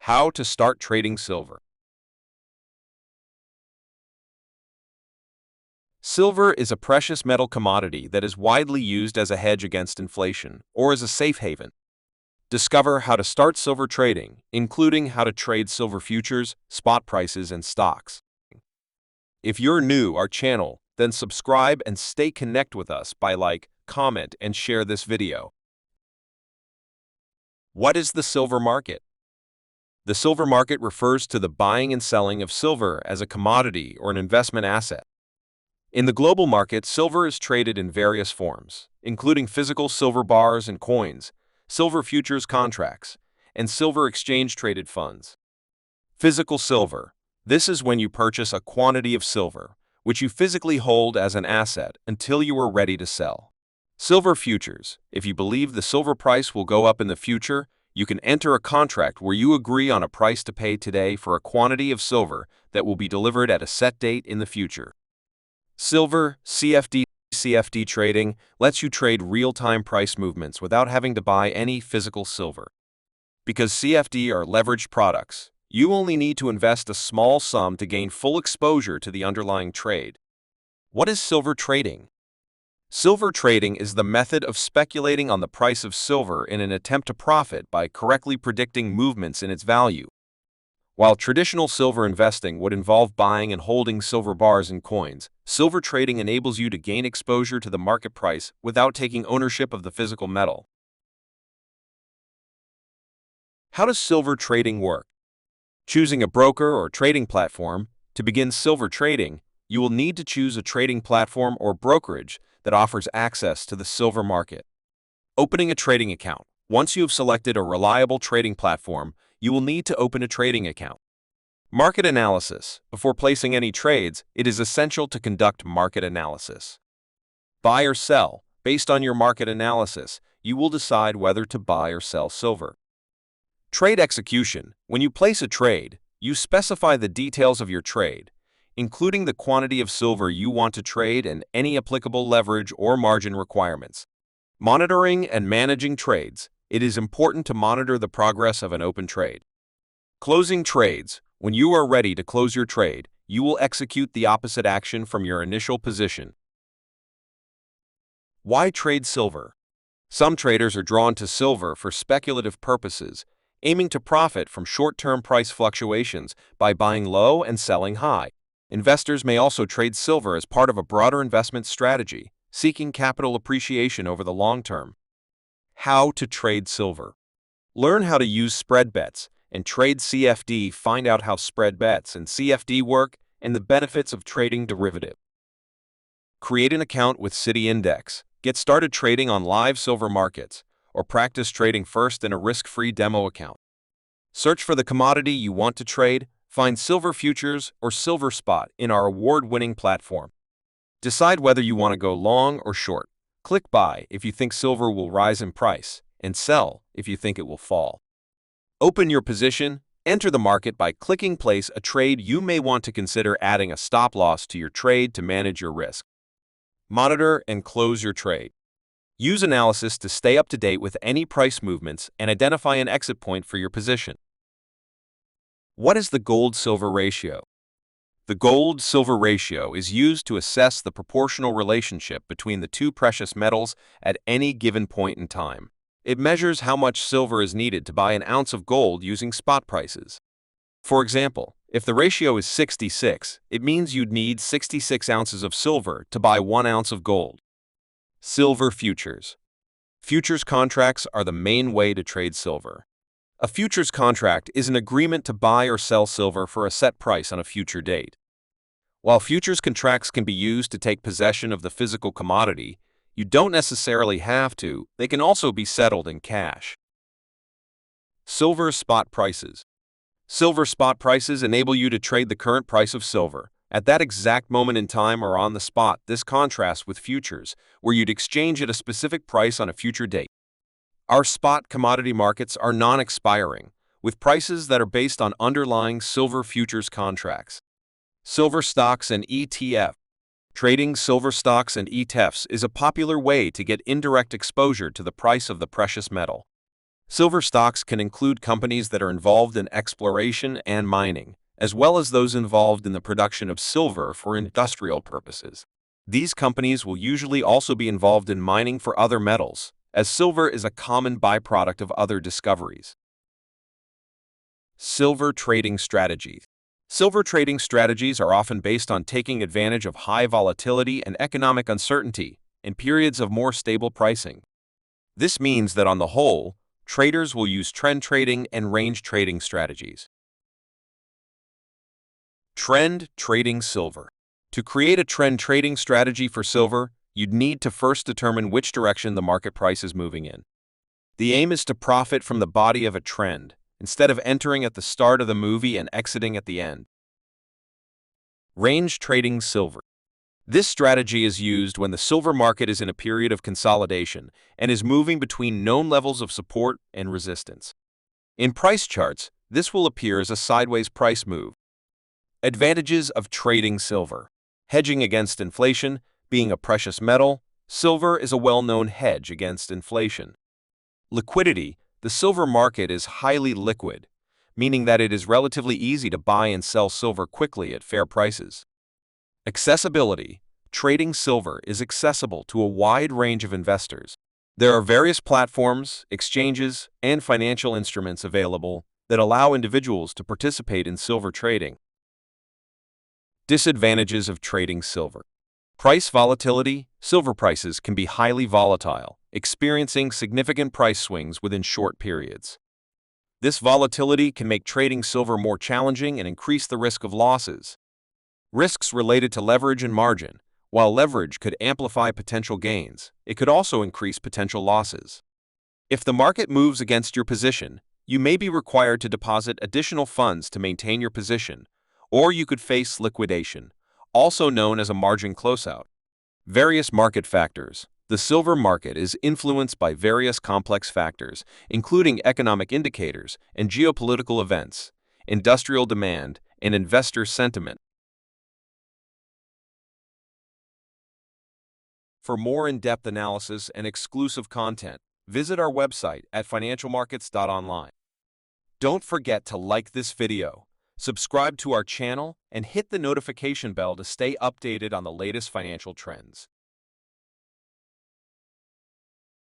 How to start trading silver. Silver is a precious metal commodity that is widely used as a hedge against inflation or as a safe haven. Discover how to start silver trading, including how to trade silver futures, spot prices, and stocks. If you're new to our channel, then subscribe and stay connected with us by like, comment, and share this video. What is the silver market? The silver market refers to the buying and selling of silver as a commodity or an investment asset. In the global market, silver is traded in various forms, including physical silver bars and coins, silver futures contracts, and silver exchange-traded funds. Physical silver. This is when you purchase a quantity of silver, which you physically hold as an asset until you are ready to sell. Silver futures. If you believe the silver price will go up in the future, you can enter a contract where you agree on a price to pay today for a quantity of silver that will be delivered at a set date in the future. Silver CFD trading lets you trade real-time price movements without having to buy any physical silver. Because CFD are leveraged products, you only need to invest a small sum to gain full exposure to the underlying trade. What is silver trading? Silver trading is the method of speculating on the price of silver in an attempt to profit by correctly predicting movements in its value. While traditional silver investing would involve buying and holding silver bars and coins, silver trading enables you to gain exposure to the market price without taking ownership of the physical metal. How does silver trading work? Choosing a broker or trading platform. To begin silver trading, you will need to choose a trading platform or brokerage that offers access to the silver market. Opening a trading account. Once you have selected a reliable trading platform, you will need to open a trading account. Market analysis. Before placing any trades, it is essential to conduct market analysis. Buy or sell. Based on your market analysis, you will decide whether to buy or sell silver. Trade execution. When you place a trade, you specify the details of your trade, including the quantity of silver you want to trade and any applicable leverage or margin requirements. Monitoring and managing trades. It is important to monitor the progress of an open trade. Closing trades. When you are ready to close your trade, you will execute the opposite action from your initial position. Why trade silver? Some traders are drawn to silver for speculative purposes, aiming to profit from short-term price fluctuations by buying low and selling high. Investors may also trade silver as part of a broader investment strategy, seeking capital appreciation over the long term. How to trade silver. Learn how to use spread bets and trade CFD. Find out how spread bets and CFD work and the benefits of trading derivative. Create an account with City Index. Get started trading on live silver markets, or practice trading first in a risk-free demo account. Search for the commodity you want to trade. Find silver futures or silver spot in our award-winning platform. Decide whether you want to go long or short. Click buy if you think silver will rise in price, and sell if you think it will fall. Open your position. Enter the market by clicking place a trade. You may want to consider adding a stop loss to your trade to manage your risk. Monitor and close your trade. Use analysis to stay up to date with any price movements and identify an exit point for your position. What is the gold-silver ratio? The gold-silver ratio is used to assess the proportional relationship between the two precious metals at any given point in time. It measures how much silver is needed to buy an ounce of gold using spot prices. For example, if the ratio is 66, it means you'd need 66 ounces of silver to buy 1 ounce of gold. Silver futures. Futures contracts are the main way to trade silver. A futures contract is an agreement to buy or sell silver for a set price on a future date. While futures contracts can be used to take possession of the physical commodity, you don't necessarily have to. They can also be settled in cash. Silver spot prices. Silver spot prices enable you to trade the current price of silver at that exact moment in time or on the spot. This contrasts with futures, where you'd exchange at a specific price on a future date. Our spot commodity markets are non-expiring, with prices that are based on underlying silver futures contracts. Silver stocks and ETF. Trading silver stocks and ETFs is a popular way to get indirect exposure to the price of the precious metal. Silver stocks can include companies that are involved in exploration and mining, as well as those involved in the production of silver for industrial purposes. These companies will usually also be involved in mining for other metals, as silver is a common byproduct of other discoveries. Silver trading strategies. Silver trading strategies are often based on taking advantage of high volatility and economic uncertainty in periods of more stable pricing. This means that on the whole, traders will use trend trading and range trading strategies. Trend trading silver. To create a trend trading strategy for silver, you'd need to first determine which direction the market price is moving in. The aim is to profit from the body of a trend, instead of entering at the start of the movie and exiting at the end. Range trading silver. This strategy is used when the silver market is in a period of consolidation and is moving between known levels of support and resistance. In price charts, this will appear as a sideways price move. Advantages of trading silver. Hedging against inflation. Being a precious metal, silver is a well-known hedge against inflation. Liquidity. The silver market is highly liquid, meaning that it is relatively easy to buy and sell silver quickly at fair prices. Accessibility. Trading silver is accessible to a wide range of investors. There are various platforms, exchanges, and financial instruments available that allow individuals to participate in silver trading. Disadvantages of trading silver. Price volatility. Silver prices can be highly volatile, experiencing significant price swings within short periods. This volatility can make trading silver more challenging and increase the risk of losses. Risks related to leverage and margin. While leverage could amplify potential gains, it could also increase potential losses. If the market moves against your position, you may be required to deposit additional funds to maintain your position, or you could face liquidation, also known as a margin closeout. Various market factors. The silver market is influenced by various complex factors, including economic indicators and geopolitical events, industrial demand, and investor sentiment. For more in-depth analysis and exclusive content, visit our website at financialmarkets.online. Don't forget to like this video, subscribe to our channel, and hit the notification bell to stay updated on the latest financial trends.